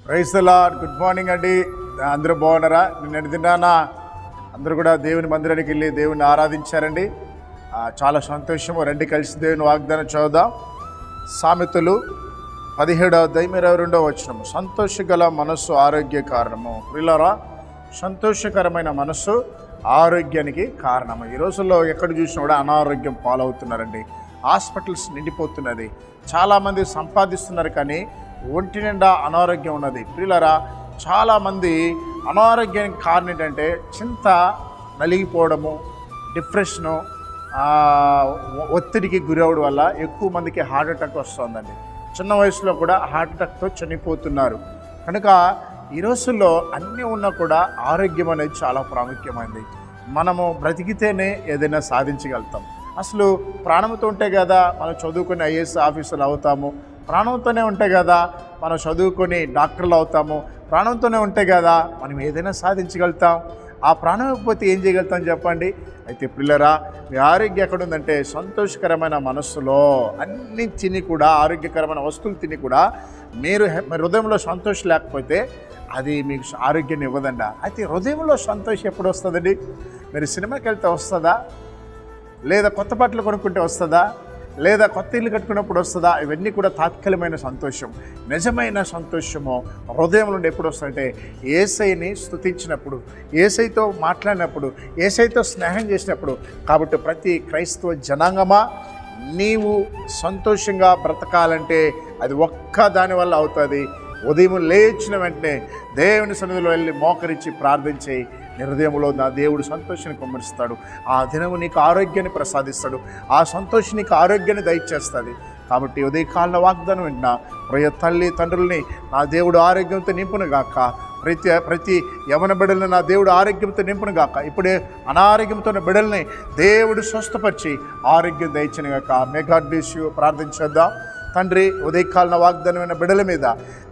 Praise the lord. Good morning అండి. అందరూ బాగున్నారా? నిన్నటి దినాన అందరూ కూడా దేవుని మందిరానికి వెళ్ళి దేవుని ఆరాధించారండి. చాలా సంతోషము. రండి కలిసి దేవుని వాగ్దానం చదువుదాం. సామెతలు 17వ అధ్యాయం 22వ వచనం. సంతోషగల మనస్సు ఆరోగ్య కారణము. ప్రియులారా, సంతోషకరమైన మనస్సు ఆరోగ్యానికి కారణము. ఈ రోజుల్లో ఎక్కడ చూసినా కూడా అనారోగ్యం పాలవుతున్నారండి. హాస్పిటల్స్ నిండిపోతున్నది. చాలామంది సంపాదిస్తున్నారు కానీ ఒంటి నిండా అనారోగ్యం ఉన్నది. ప్రియులారా, చాలామంది అనారోగ్యానికి కారణం ఏంటంటే చింత, నలిగిపోవడము, డిప్రెషను, ఒత్తిడికి గురవడం వల్ల ఎక్కువ మందికి హార్ట్ అటాక్ వస్తుందండి. చిన్న వయసులో కూడా హార్ట్ అటాక్తో చనిపోతున్నారు. కనుక ఈ రోజుల్లో అన్నీ ఉన్నా కూడా ఆరోగ్యం అనేది చాలా ప్రాముఖ్యమైనది. మనము బ్రతికితేనే ఏదైనా సాధించగలుగుతాం. అసలు ప్రాణంతో ఉంటే కదా మనం చదువుకొని ఐఏఎస్ ఆఫీసర్లు అవుతాము. ప్రాణంతోనే ఉంటే కదా మనం చదువుకొని డాక్టర్లు అవుతాము. ప్రాణంతోనే ఉంటే కదా మనం ఏదైనా సాధించగలుగుతాం. ఆ ప్రాణం ఇవ్వకపోతే ఏం చేయగలుగుతాం చెప్పండి? అయితే పిల్లరా, మీ ఆరోగ్యం ఎక్కడుందంటే సంతోషకరమైన మనస్సులో అన్నీ తిని కూడా, ఆరోగ్యకరమైన వస్తువులు తిని కూడా మీరు హృదయంలో సంతోషం లేకపోతే అది మీకు ఆరోగ్యాన్ని ఇవ్వదండి. అయితే హృదయంలో సంతోషం ఎప్పుడు వస్తుందండి? మీరు సినిమాకి వెళ్తే వస్తుందా? లేదా కొత్త బట్టలు కొనుక్కుంటే వస్తుందా? లేదా కొత్త ఇల్లు కట్టుకున్నప్పుడు వస్తుందా? ఇవన్నీ కూడా తాత్కాలికమైన సంతోషం. నిజమైన సంతోషము హృదయం నుండి ఎప్పుడు వస్తుందంటే యేసయ్యని స్తుతించినప్పుడు, యేసయ్యతో మాట్లాడినప్పుడు, యేసయ్యతో స్నేహం చేసినప్పుడు. కాబట్టి ప్రతి క్రైస్తవ జనాంగమా, నీవు సంతోషంగా బ్రతకాలంటే అది ఒక్క దాని వల్ల అవుతుంది. ఉదయం లేచిన వెంటనే దేవుని సన్నిధిలో వెళ్ళి మోకరించి ప్రార్థించి, నీ హృదయంలో నా దేవుడు సంతోషాన్ని కుమ్మరిస్తాడు. ఆ దినము నీకు ఆరోగ్యాన్ని ప్రసాదిస్తాడు. ఆ సంతోషం నీకు ఆరోగ్యాన్ని దయచేస్తుంది. కాబట్టి ఉదయకాలంలో వాగ్దానం వింటున్నా ప్రియ తల్లి తండ్రుల్ని నా దేవుడు ఆరోగ్యంతో నింపును గాక. ప్రతి యవన బిడ్డలను నా దేవుడు ఆరోగ్యంతో నింపును గాక. ఇప్పుడే అనారోగ్యంతో ఉన్న బిడ్డల్ని దేవుడు స్వస్థపరిచి ఆరోగ్యం దయచను గాక. May God bless you. ప్రార్థించేద్దాం. తండ్రి, ఉదయకాలన వాగ్దానమైన బిడ్డల మీద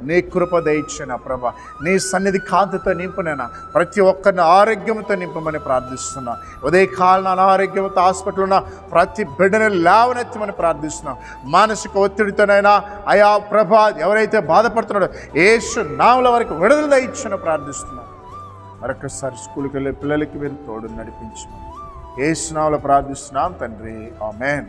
నీ కృప దయచేనా ప్రభా. నీ సన్నిధి కాంతితో నింపునైనా ప్రతి ఒక్కరిని ఆరోగ్యంతో నింపమని ప్రార్థిస్తున్నా. ఉదయకాలన అనారోగ్యంతో హాస్పిటల్ ఉన్న ప్రతి బిడ్డని లేవనెత్తమని ప్రార్థిస్తున్నాం. మానసిక ఒత్తిడితోనైనా అయా ప్రభా, ఎవరైతే బాధపడుతున్నాడో యేసు నామములో వారికి విడుదల దయచేనా ప్రార్థిస్తున్నాం. మరొకసారి స్కూల్కి వెళ్ళే పిల్లలకి మీరు తోడు నడిపించమని యేసు నామములో ప్రార్థిస్తున్నాం తండ్రి. ఆమేన్.